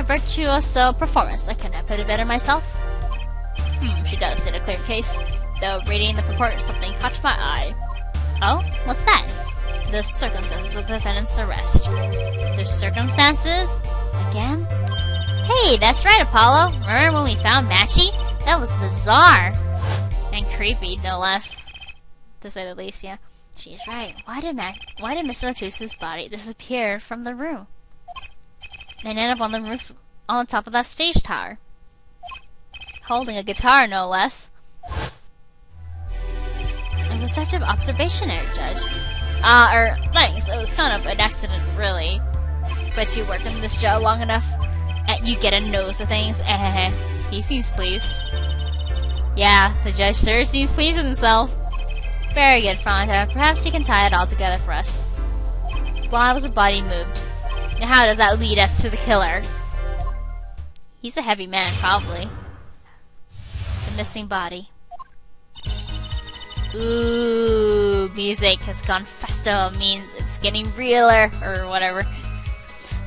A virtuoso performance. I couldn't have put it better myself. She does state a clear case. Though reading the purport, something caught my eye. Oh? What's that? The circumstances of the defendant's arrest. The circumstances? Again? Hey, that's right, Apollo. Remember when we found Machi? That was bizarre. And creepy, no less. To say the least, yeah. She's right. Why did Mr. Latus's body disappear from the room? And end up on the roof, on top of that stage tower. Holding a guitar, no less. A receptive observation there, Judge. Thanks. It was kind of an accident, really. But you worked in this job long enough, and you get a nose for things. He seems pleased. Yeah, the judge sure seems pleased with himself. Very good, Fronta. Perhaps you can tie it all together for us. Why was the body moved? Now how does that lead us to the killer? He's a heavy man, probably. The missing body. Ooh, music has gone faster. Means it's getting realer, or whatever.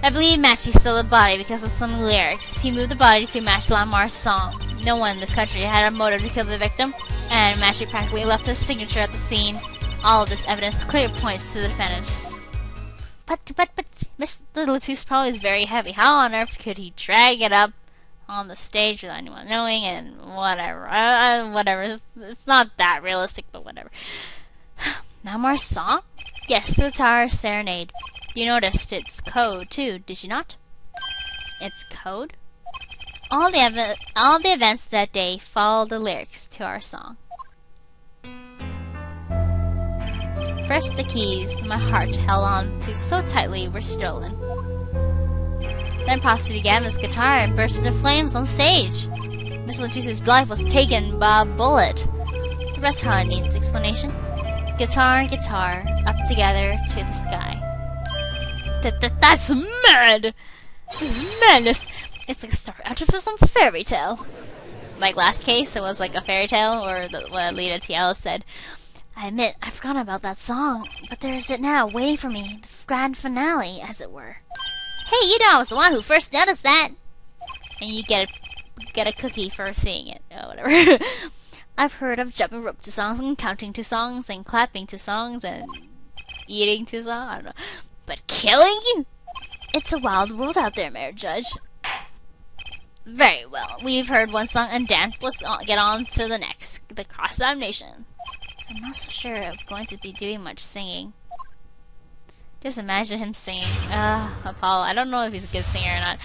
I believe Machi stole the body because of some lyrics. He moved the body to match Lamar's song. No one in this country had a motive to kill the victim, and Machi practically left his signature at the scene. All of this evidence clearly points to the defendant. But, Mr. Latus probably is very heavy. How on earth could he drag it up on the stage without anyone knowing, and whatever. Whatever. It's not that realistic, but whatever. Lamar's song? Yes, the guitar Serenade. You noticed its code, too, did you not? Its code? All the events that day follow the lyrics to our song. First, the keys my heart held on to so tightly were stolen. Then Prostitute Gavin's guitar and burst into flames on stage. Miss Latus's life was taken by a bullet. The rest hardly needs explanation. Guitar and guitar, up together to the sky. That's mad! This is madness! It's like a story out of some fairy tale. Like last case, it was like a fairy tale, or what Alita Tiala said. I admit, I've forgotten about that song, but there is it now, waiting for me, the grand finale, as it were. Hey, you know I was the one who first noticed that! And you get a cookie for seeing it, or whatever. I've heard of jumping rope to songs, and counting to songs, and clapping to songs, and eating to songs, I don't know. But killing? It's a wild world out there, Mayor Judge. Very well, we've heard one song and danced. Let's get on to the next, the cross-examination. I'm not so sure I'm going to be doing much singing. Just imagine him singing. Apollo. I don't know if he's a good singer or not.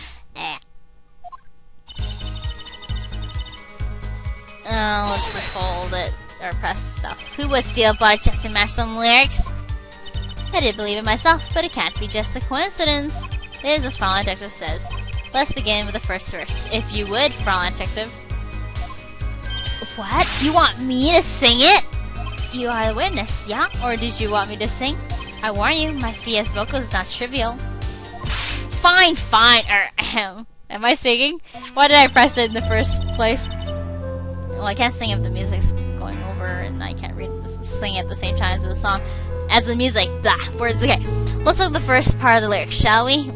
Let's just hold it, or press stuff. Who would steal a body just to match some lyrics? I did believe it myself, but it can't be just a coincidence. It is as Fraulein Detective says. Let's begin with the first verse. If you would, Fraulein Detective. What? You want me to sing it? You are the witness, yeah? Or did you want me to sing? I warn you, my Fia's vocal is not trivial. Fine. Am I singing? Why did I press it in the first place? Well, I can't sing if the music's going over, and I can't sing at the same time as the song. As the music, blah, words, okay. Let's look at the first part of the lyrics, shall we?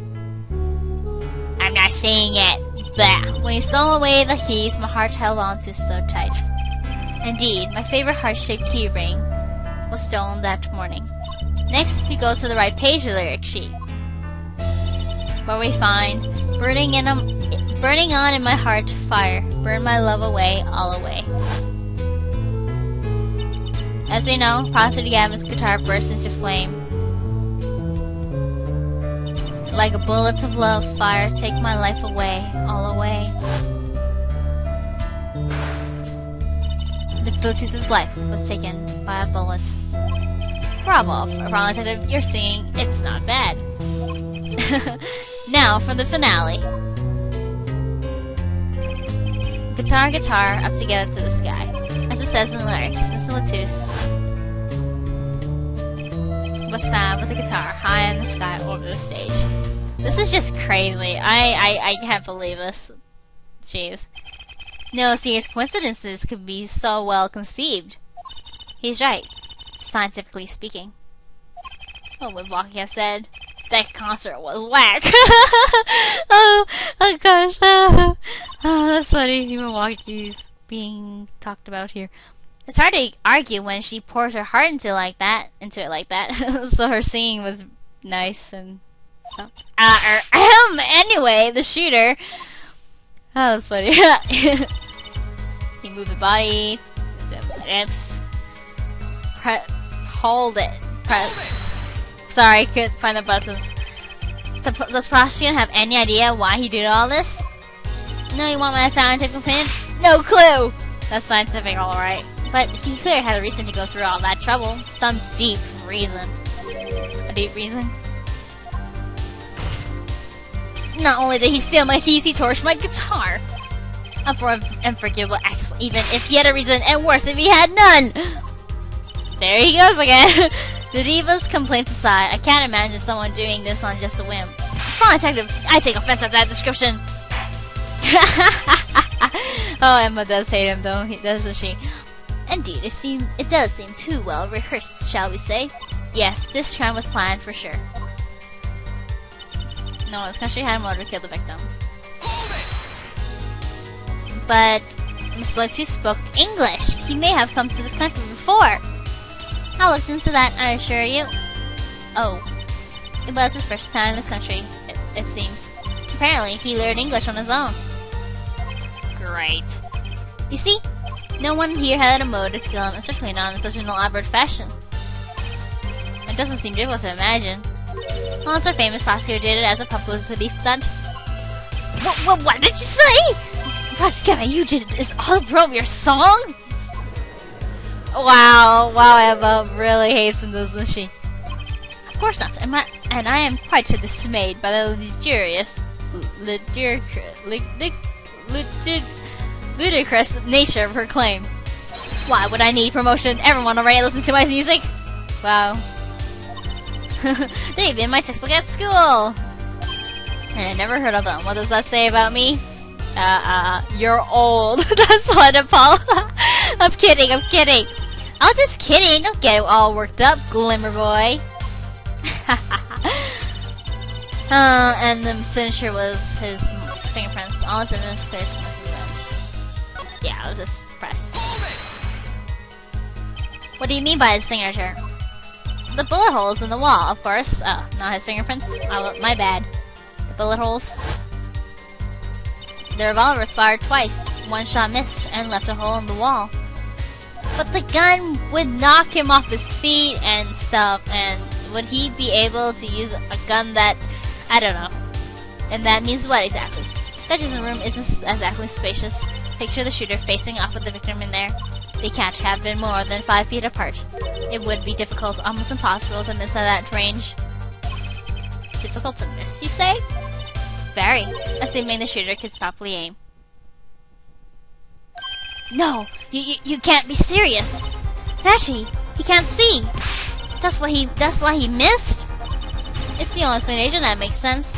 I'm not saying it, blah. When you stole away the keys, my heart held on to so tight. Indeed, my favorite heart-shaped key ring was stolen that morning. Next, we go to the right page of the lyric sheet, where we find, burning on in my heart fire, burn my love away, all away. As we know, Prostitute Gavin's guitar bursts into flame. Like a bullet of love, fire, take my life away, all away. Miss Latus's life was taken by a bullet. Bravo, Fraulein Detective, you're singing It's Not Bad. Now for the finale. Guitar, guitar, up together to the sky. As it says in the lyrics, Mr. Latus was found with a guitar high in the sky over the stage. This is just crazy. I can't believe this. Jeez. No serious coincidences could be so well conceived. He's right, scientifically speaking. What would Wocky have said? that concert was whack. Oh gosh. That's funny. Even Wocky's being talked about here. It's hard to argue when she pours her heart into it like that. So her singing was nice and stuff. Anyway, the shooter. Oh, that's funny. He moved the body. Hips. Hold it. Sorry, couldn't find the buttons. Does Prostitute have any idea why he did all this? No, you want my scientific opinion? No clue! That's scientific, alright. But he clearly had a reason to go through all that trouble. Some deep reason. A deep reason? Not only did he steal my keys, he torched my guitar. Unforgivable acts, even if he had a reason, and worse if he had none! There he goes again. The diva's complaints aside, I can't imagine someone doing this on just a whim. Come on, detective, I take offense at that description. Oh, Emma does hate him though, doesn't she? Indeed, it does seem too well rehearsed, shall we say? Yes, this crime was planned for sure. No, this country had a motive to kill the victim. But Miss Lexi spoke English. He may have come to this country before. I looked into that, I assure you. Oh, it was his first time in this country, it seems. Apparently, he learned English on his own. Great. You see, no one here had a motive to kill him, especially not in such an elaborate fashion. It doesn't seem difficult to imagine. Unless our famous prosecutor did it as a publicity stunt. What did you say? Prosecutor, you did this all from your song? Wow, Emma really hates him, doesn't she? Of course not, and I am quite dismayed by the ludicrous nature of her claim. Why would I need promotion? Everyone already listens to my music. Wow. They've been in my textbook at school. And I never heard of them. What does that say about me? You're old. That's what, Paul. I'm kidding. I was just kidding. Don't get all worked up, Glimmer Boy. And the signature was his fingerprints. All his evidence cleared from his event. Yeah, I was just pressed. What do you mean by his signature? The bullet holes in the wall, of course. Not his fingerprints. My bad. The bullet holes. The revolver was fired twice. One shot missed and left a hole in the wall. But the gun would knock him off his feet and stuff, and would he be able to use a gun that... I don't know. And that means what exactly? That dressing room isn't exactly spacious. Picture the shooter facing off with the victim in there. They can't have been more than 5 feet apart. It would be difficult, almost impossible to miss at that range. Difficult to miss, you say? Very, assuming the shooter could properly aim. No, you can't be serious. Machi, he can't see. That's why he missed? It's the only explanation that makes sense.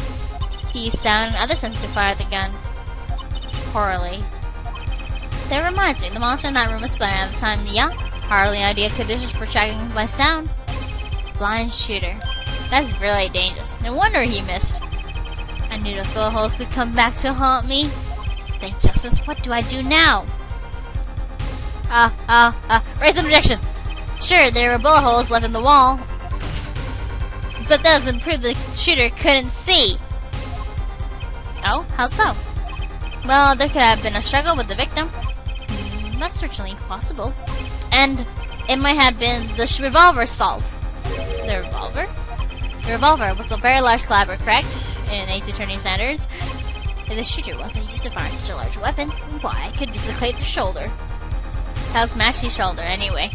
He used sound and other senses to fire the gun. Poorly. That reminds me, the monster in that room was flying at the time. Yeah, hardly ideal conditions for tracking by sound. Blind shooter. That's really dangerous. No wonder he missed. I knew those bullet holes could come back to haunt me. Thank justice, what do I do now? Raise an objection. Sure, there were bullet holes left in the wall, but that doesn't prove the shooter couldn't see. Oh, how so? Well, there could have been a struggle with the victim. That's certainly possible. And it might have been the revolver's fault. The revolver? The revolver was a very large caliber, correct? In 1820 standards. If the shooter wasn't used to fire such a large weapon, why, it could dislocate the shoulder. How's Machi's shoulder, anyway?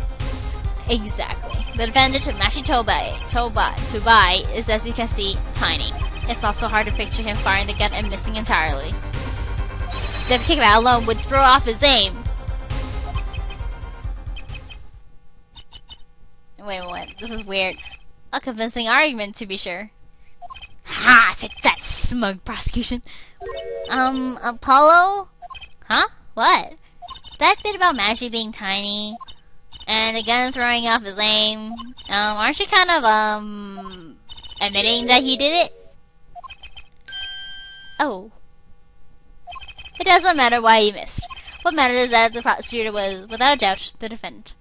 Exactly. The advantage of Machi Tobai is, as you can see, tiny. It's also hard to picture him firing the gun and missing entirely. The kickback alone would throw off his aim. Wait, this is weird. A convincing argument, to be sure. Ha! Take that, smug prosecution. Apollo? Huh? What? That bit about Machi being tiny, and the gun throwing off his aim, aren't you kind of, admitting that he did it? Oh. It doesn't matter why he missed. What matters is that the prosecutor was, without a doubt, the defendant.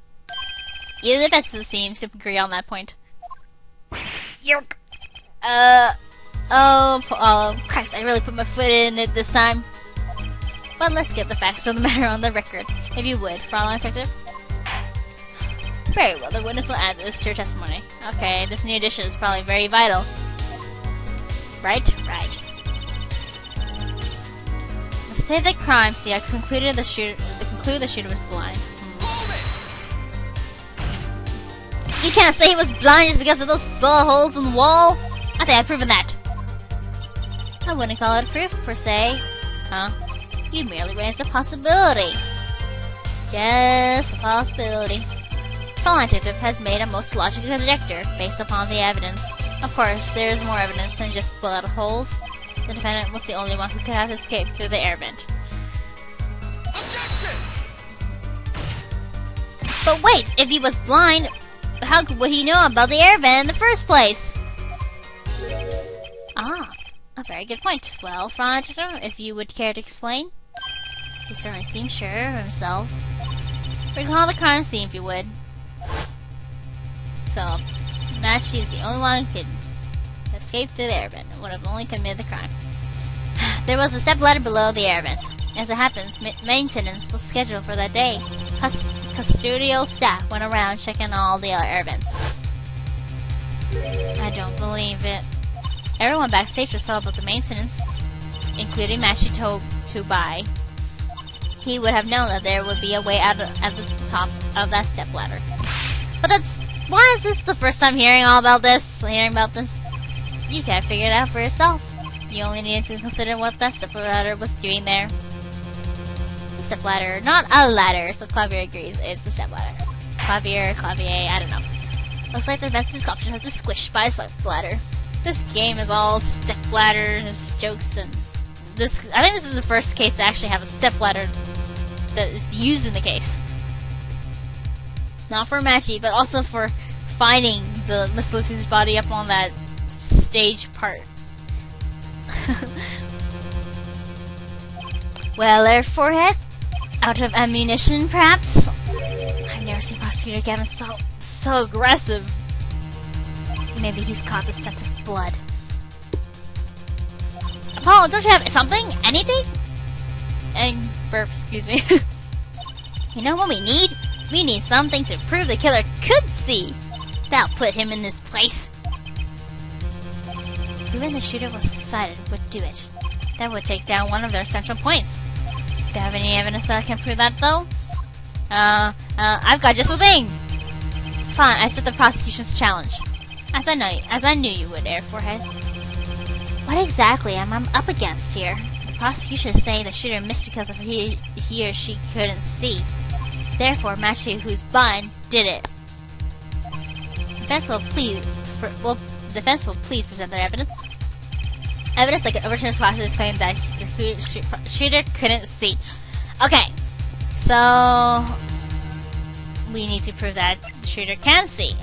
Even the defense seems to agree on that point. Yerk. Oh, Christ, I really put my foot in it this time. But let's get the facts of the matter on the record, if you would, Fraulein Detective. Very well, the witness will add this to your testimony. Okay, this new addition is probably very vital. Right? Right. The state of the crime scene, I concluded the shooter was blind. You can't say he was blind just because of those bullet holes in the wall? I think I've proven that. I wouldn't call it proof, per se. Huh? You merely raised a possibility. Just a possibility. Fraulein Detective has made a most logical conjecture based upon the evidence. Of course, there is more evidence than just bullet holes. The defendant was the only one who could have escaped through the air vent. Objection! But wait, if he was blind, how would he know about the air vent in the first place? Ah, a very good point. Well, Fraulein Detective, if you would care to explain? He certainly seems sure of himself. Recall the crime scene if you would. So, Machi is the only one who could escape through the air vent and would have only committed the crime. There was a stepladder below the air vent. As it happens, maintenance was scheduled for that day. Custodial staff went around checking all the air vents. I don't believe it. Everyone backstage was told about the maintenance, including Machi Tobai. He would have known that there would be a way out at the top of that stepladder. But why is this the first time hearing about this? You can't figure it out for yourself. You only needed to consider what that stepladder was doing there. The stepladder, not a ladder, so Clavier agrees, it's a stepladder. Clavier, I don't know. Looks like the vested sculpture has been squished by a stepladder. This game is all stepladders, jokes, and I think this is the first case to actually have a stepladder that is used in the case. Not for Machi, but also for finding the Miss Lucy's body up on that stage part. Well, Air Forehead? Out of ammunition, perhaps? I've never seen Prosecutor Gavin so aggressive. Maybe he's caught the scent of blood. Apollo, don't you have something? Anything? And burp, excuse me. You know what we need? We need something to prove the killer could see. That'll put him in this place. Proving the shooter was sighted would do it. That would take down one of their central points. Do you have any evidence that can prove that, though? I've got just the thing! Fine, I set the prosecution's challenge. As I knew you would, Air Forehead. What exactly am I up against here? The prosecution is saying the shooter missed because of he or she couldn't see. Therefore, Machi, who's blind, did it. Defense will please present their evidence. Evidence that could overturn the prosecutor's claim that the shooter couldn't see. Okay, so we need to prove that the shooter can see.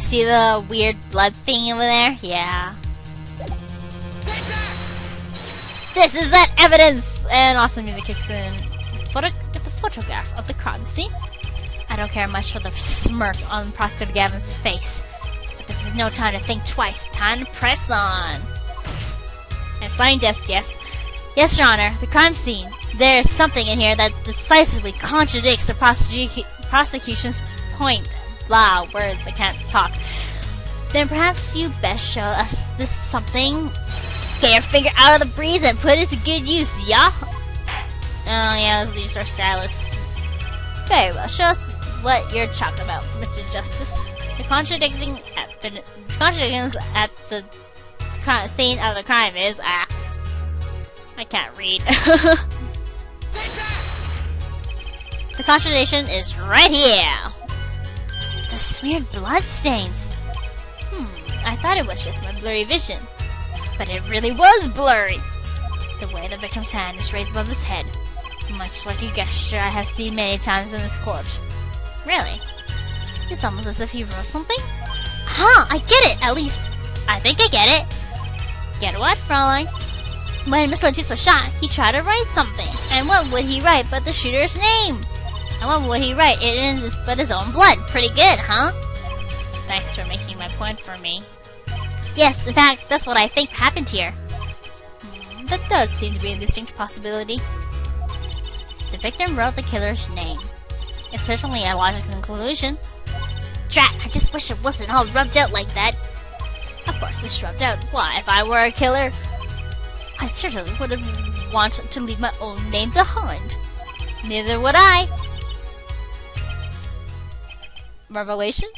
See the weird blood thing over there? Yeah. This is that evidence! And awesome music kicks in. Get the photograph of the crime scene. I don't care much for the smirk on Prosecutor Gavin's face. But this is no time to think twice. Time to press on. And sliding desk, yes. Yes, Your Honor. The crime scene. There is something in here that decisively contradicts the prosecution's point. Blah, words, I can't talk. Then perhaps you best show us this something. Get your finger out of the breeze and put it to good use, yeah? Oh yeah, let's use our stylus. Very well, show us what you're talking about, Mr. Justice. The contradictions at the scene of the crime is, I can't read. The contradiction is right here. The smeared blood stains. I thought it was just my blurry vision. But it really was blurry. The way the victim's hand was raised above his head. much like a gesture I have seen many times in this court. Really? It's almost as if he wrote something? Huh, I get it! At least, I think I get it. Get what, Fraulein? When Miss Lettice was shot, he tried to write something. And what would he write but the shooter's name? And what would he write but his own blood? Pretty good, huh? Thanks for making my point for me. Yes, in fact, that's what I think happened here. That does seem to be a distinct possibility. The victim wrote the killer's name. It's certainly a logical conclusion. Drat, I just wish it wasn't all rubbed out like that. Of course it's rubbed out. Why, if I were a killer, I certainly wouldn't want to leave my own name behind. Neither would I. Revelation?